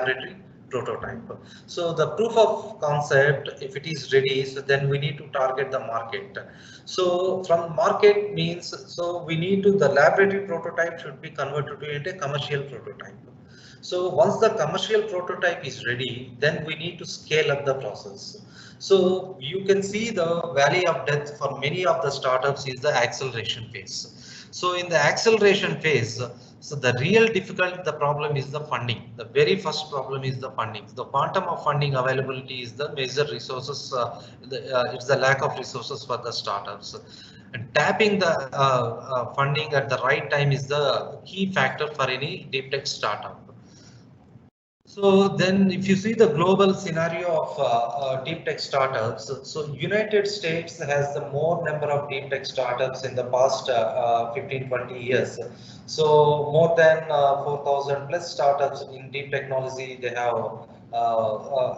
laboratory prototype. So the proof of concept, if it is ready, so then we need to target the market. So from market means, so we need to, the laboratory prototype should be converted to into a commercial prototype. So once the commercial prototype is ready, then we need to scale up the process. So you can see the valley of death for many of the startups is the acceleration phase. So in the acceleration phase, so the real difficult, the problem is the funding. The very first problem is the funding. The quantum of funding availability is the major resources. It's the lack of resources for the startups. And tapping the funding at the right time is the key factor for any deep tech startup. So then if you see the global scenario of deep tech startups, so United States has the more number of deep tech startups in the past 15-20 years. So more than 4,000 plus startups in deep technology they have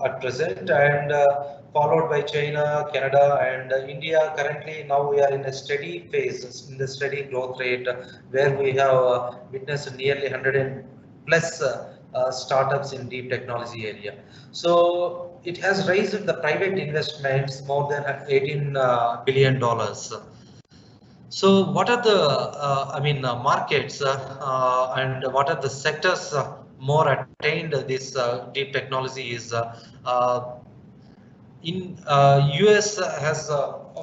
at present, and followed by China, Canada, and India. Currently now we are in a steady phase, in the steady growth rate, where we have witnessed nearly 100 and plus startups in deep technology area. So it has raised the private investments more than $18 billion. So what are the, markets and what are the sectors more attained this deep technology is in US has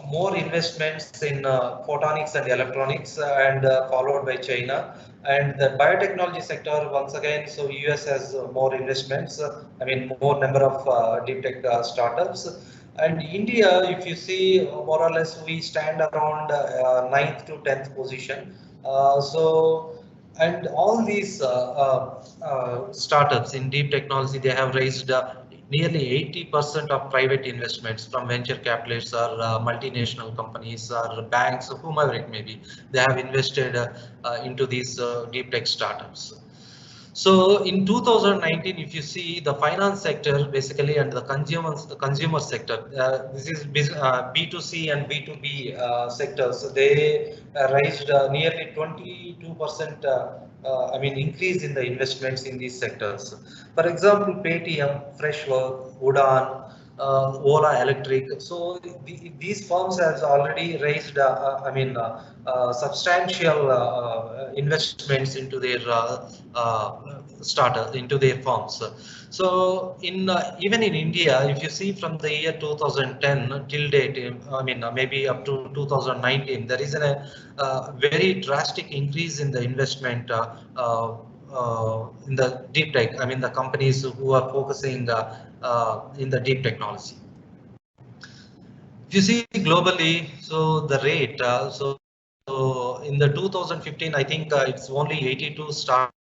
more investments in photonics and electronics, and followed by China. And the biotechnology sector, once again, so US has more investments, more number of deep tech startups. And India, if you see, more or less, we stand around 9th to 10th position. And all these startups in deep technology, they have raised nearly 80% of private investments from venture capitalists or multinational companies or banks, whomever it may be. They have invested into these deep tech startups. So in 2019, if you see the finance sector basically and the consumer sector, this is B2C and B2B sectors. So they raised nearly 22% increase in the investments in these sectors. For example, Paytm, Freshwork, Udaan, Ola Electric. So these firms have already raised, substantial investments into their startup, into their firms. So in even in India, if you see from the year 2010 till date, maybe up to 2019, there is a very drastic increase in the investment in the deep tech. The companies who are focusing in the deep technology. If you see globally, so the rate, so in the 2015, I think it's only 82 startups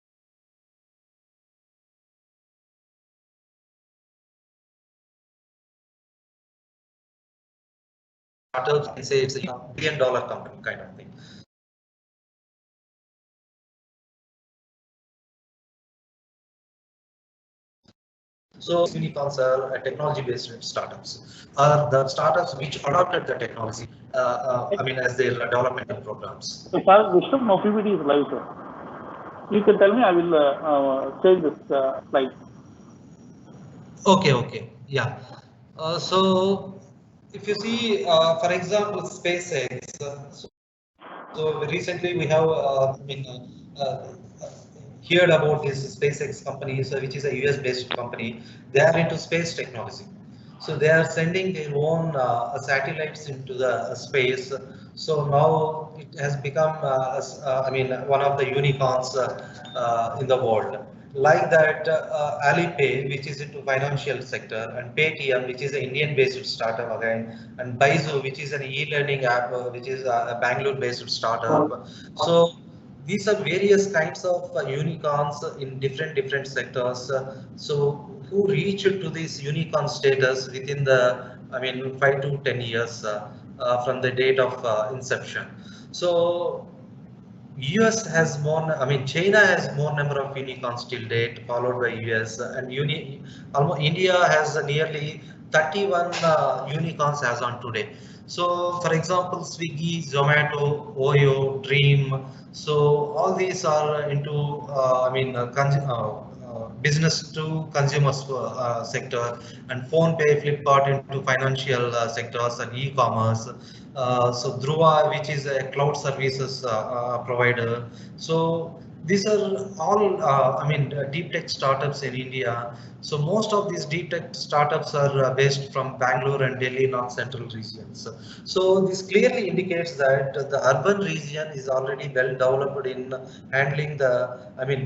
and say it's $1 billion company kind of thing. So unicorns are technology-based startups, are the startups which adopted the technology, as their developmental programs. So, Vishnu, no PPT is live, sir. You can tell me, I will change this slide. Okay, yeah. So if you see, for example, SpaceX. So recently we have heard about this SpaceX company, which is a US-based company. They are into space technology. So they are sending their own satellites into the space. So now it has become, one of the unicorns in the world. Like that, Alipay, which is into financial sector, and Paytm, which is an Indian-based startup again, and Baizu, which is an e-learning app, which is a Bangalore-based startup. So these are various kinds of unicorns in different sectors. So who reach to this unicorn status within the 5 to 10 years from the date of inception. So US has more, China has more number of unicorns till date, followed by US, and India has nearly 31 unicorns as on today. So, for example, Swiggy, Zomato, Oyo, Dream. So all these are into, business to consumer sector, and PhonePe, Flipkart into financial sectors and e-commerce. So Dhruva, which is a cloud services provider. So these are all, deep tech startups in India. So most of these deep tech startups are based from Bangalore and Delhi, North Central regions. So this clearly indicates that the urban region is already well developed in handling the,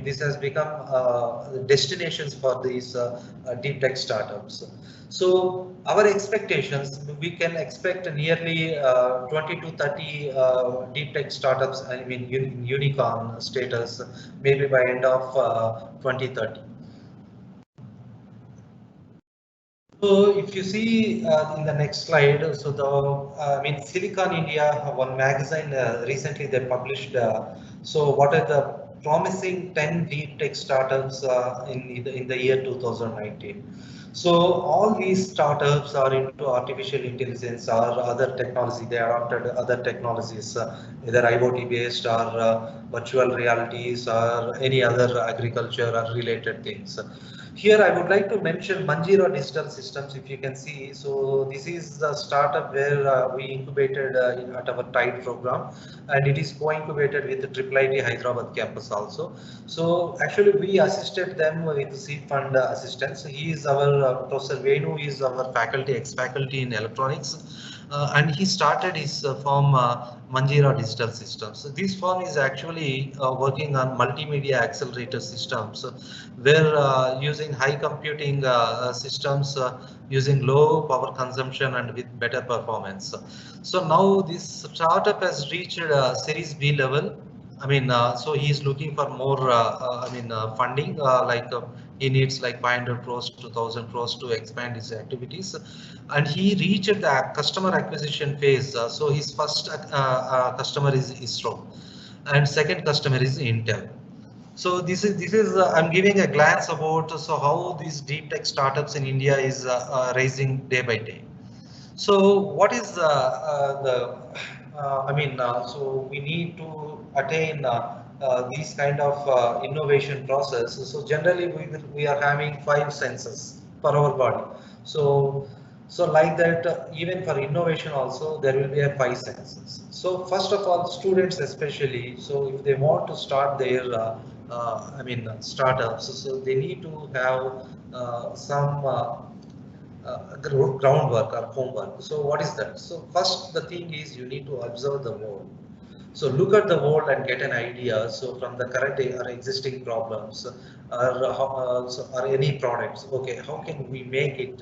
this has become destinations for these deep tech startups. So our expectations, we can expect nearly 20 to 30 deep tech startups, unicorn status, maybe by end of 2030. So if you see in the next slide, so Silicon India, one magazine recently they published. So what are the promising 10 deep tech startups in the year 2019? So all these startups are into artificial intelligence or other technology. They are after other technologies, either IoT based or virtual realities or any other agriculture or related things. Here I would like to mention Manjeera Digital Systems, if you can see. So this is the startup where we incubated at our TIDE program, and it is co-incubated with the IIIT Hyderabad campus also. So actually we assisted them with seed fund assistance. He is our Professor Venu is our faculty, ex-faculty in electronics. And he started his firm Manjeera Digital Systems. So this firm is actually working on multimedia accelerator systems, where using high computing systems, using low power consumption and with better performance. So now this startup has reached Series B level. So he's looking for more, funding. He needs like 500 crores to 1,000 crores to expand his activities, and he reached the customer acquisition phase. So his first customer is ISRO, and second customer is Intel. So this is I'm giving a glance about so how these deep tech startups in India is rising day by day. So what is so we need to attain these kind of innovation process. So generally we are having 5 senses for our body. So like that, even for innovation also there will be a 5 senses. So first of all, students especially, so if they want to start their startups, so they need to have some groundwork or homework. So what is that? So first the thing is you need to observe the world. So look at the world and get an idea. So from the current or existing problems or any products, okay, how can we make it?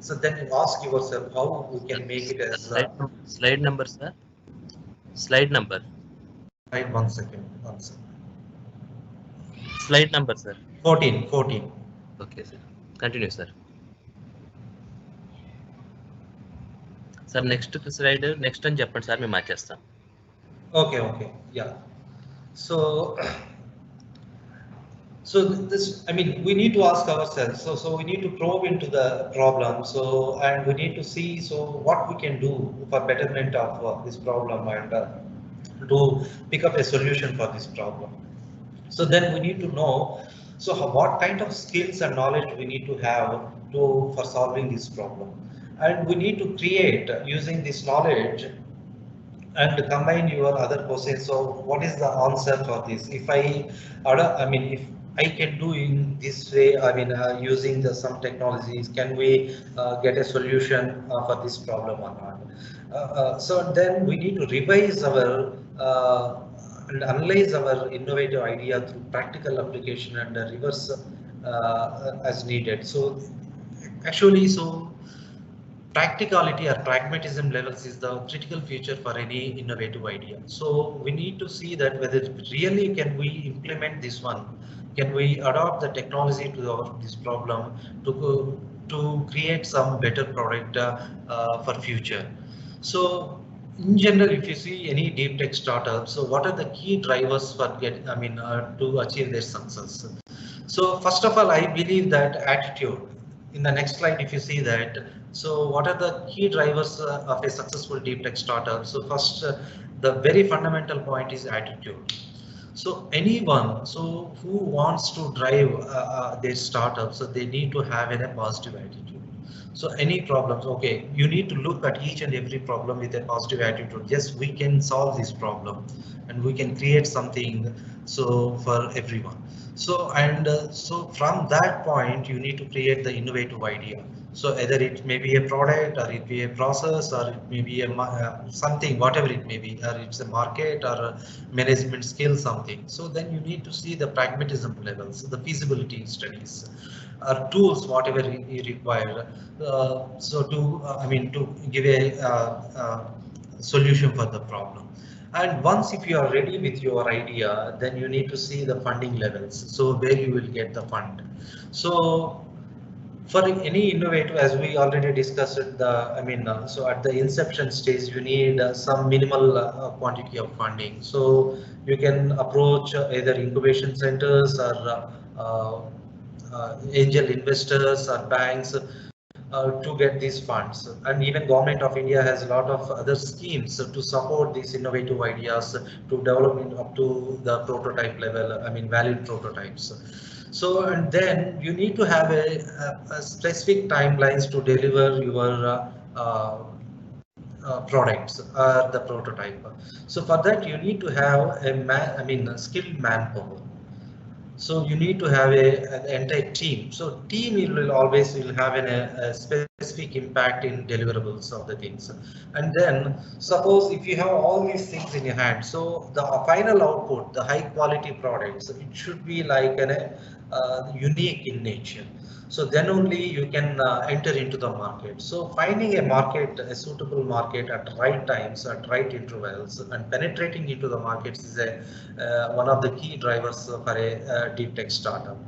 So then you ask yourself how we can make it as slide number, sir. Slide number. Right, 1 second. Slide number, sir. 14. Okay, sir. Continue, sir. Sir, next slide, next one చెప్పండి sir మేము మార్చేస్తాం. Okay, yeah. So this, we need to ask ourselves. So we need to probe into the problem. So and we need to see what we can do for betterment of this problem and to pick up a solution for this problem. So then we need to know what kind of skills and knowledge we need to have for solving this problem, and we need to create using this knowledge and combine your other process. So what is the answer for this? If I can do in this way, using some technologies, can we get a solution for this problem or not? So then we need to revise our and analyze our innovative idea through practical application and reverse as needed. So actually, practicality or pragmatism levels is the critical feature for any innovative idea. So we need to see that whether really can we implement this one, can we adopt the technology to this problem to create some better product for future. So in general, if you see any deep tech startup, so what are the key drivers for to achieve their success? So first of all, I believe that attitude. In the next slide, if you see that, so what are the key drivers of a successful deep tech startup? So first, the very fundamental point is attitude. So anyone who wants to drive their startup, so they need to have a positive attitude. So any problems, okay, you need to look at each and every problem with a positive attitude. Yes, we can solve this problem and we can create something so for everyone. So from that point, you need to create the innovative idea. So either it may be a product, or it be a process, or it may be a something, whatever it may be, or it's a market or a management skill, something. So then you need to see the pragmatism levels, the feasibility studies, or tools, whatever you require. So to to give a solution for the problem. And once if you are ready with your idea, then you need to see the funding levels. So where you will get the fund. So for any innovative, as we already discussed, so at the inception stage, you need some minimal quantity of funding. So you can approach either incubation centers or angel investors or banks to get these funds. And even Government of India has a lot of other schemes to support these innovative ideas to develop up to the prototype level, valid prototypes. So, and then you need to have a specific timelines to deliver your products, the prototype. So for that, you need to have a skilled manpower. So you need to have an entire team. So team will always will have a specific impact in deliverables of the things. And then suppose if you have all these things in your hand, so the final output, the high quality products, it should be like unique in nature. So then only you can enter into the market. So finding a market, a suitable market at right times, at right intervals, and penetrating into the markets is one of the key drivers for a deep tech startup.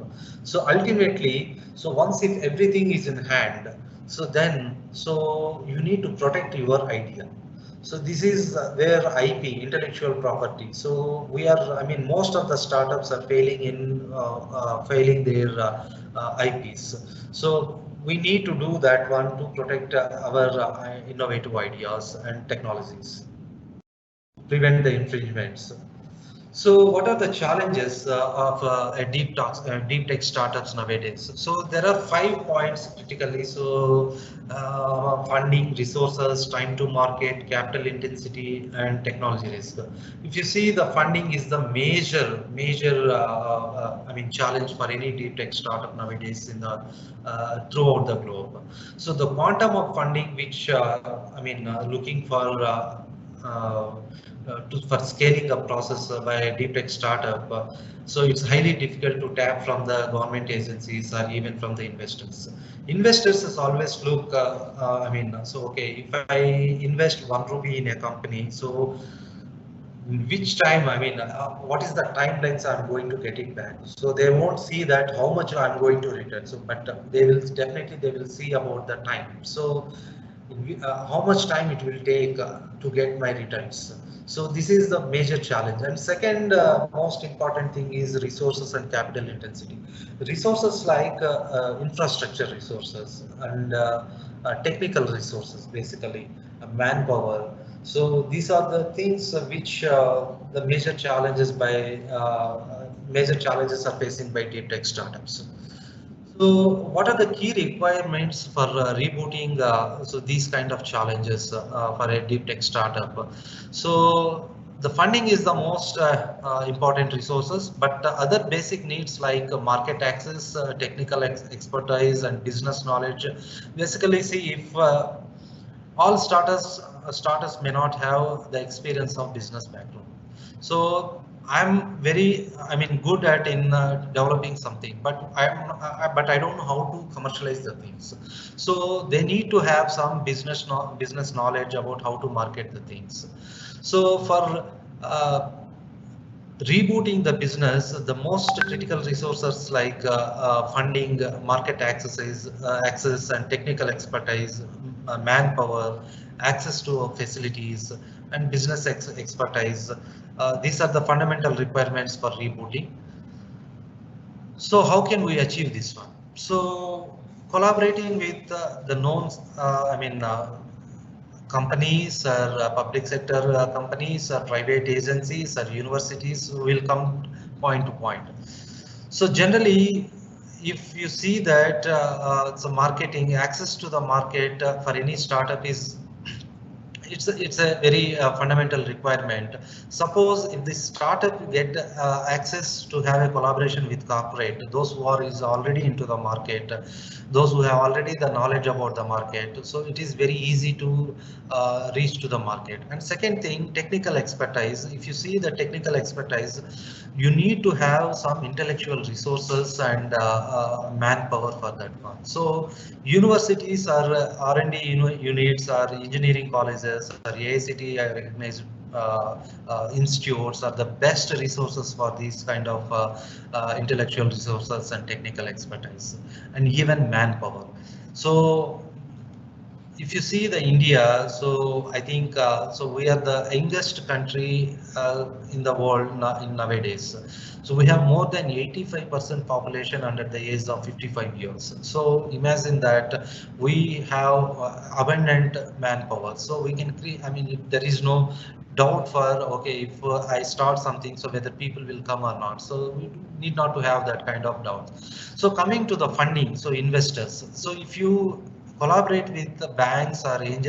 So ultimately, so once if everything is in hand, so you need to protect your idea. So this is where IP, intellectual property. So we are, most of the startups are failing in failing their IPs. So we need to do that one to protect our innovative ideas and technologies, prevent the infringements. So what are the challenges of deep tech startups nowadays? So there are 5 points critically. So funding, resources, time to market, capital intensity, and technology risk. If you see, the funding is the major challenge for any deep tech startup nowadays in the throughout the globe. So the quantum of funding which looking for for scaling up process by a deep tech startup. So it's highly difficult to tap from the government agencies or even from the investors. Investors is always look, so okay, if I invest 1 rupee in a company, so which time, what is the timelines I'm going to get it back? So they won't see that how much I'm going to return. So, but they will see about the time. So how much time it will take to get my returns. So this is the major challenge. And second most important thing is resources and capital intensity. Resources like infrastructure resources and technical resources, basically manpower. So these are the things which the major challenges are facing by deep tech startups. So what are the key requirements for rebooting so these kind of challenges for a deep tech startup? So the funding is the most important resources, but other basic needs like market access, technical expertise, and business knowledge. Basically, see if all starters may not have the experience of business background. So I'm very, good at in developing something, but but I don't know how to commercialize the things. So they need to have some business knowledge about how to market the things. So for rebooting the business, the most critical resources like funding, market access and technical expertise, manpower, access to facilities, and business expertise. These are the fundamental requirements for rebooting. So how can we achieve this one? So collaborating with the known, companies or public sector companies or private agencies or universities will come point to point. So generally, if you see that the marketing access to the market for any startup is it's a very fundamental requirement. Suppose if the startup get access to have a collaboration with corporate, those who are is already into the market, those who have already the knowledge about the market, so it is very easy to reach to the market. And second thing, technical expertise. If you see the technical expertise, you need to have some intellectual resources and manpower for that one. So universities or R&D units or engineering colleges or AICTE recognized institutes are the best resources for these kind of intellectual resources and technical expertise and even manpower. So if you see the India, so I think so we are the youngest country in the world nowadays. So we have more than 85% population under the age of 55 years. So imagine that we have abundant manpower. So we can create, I mean, if there is no doubt for, okay, if I start something, so whether people will come or not. So we need not to have that kind of doubt. So coming to the funding, so investors. So if you collaborate with the banks or angel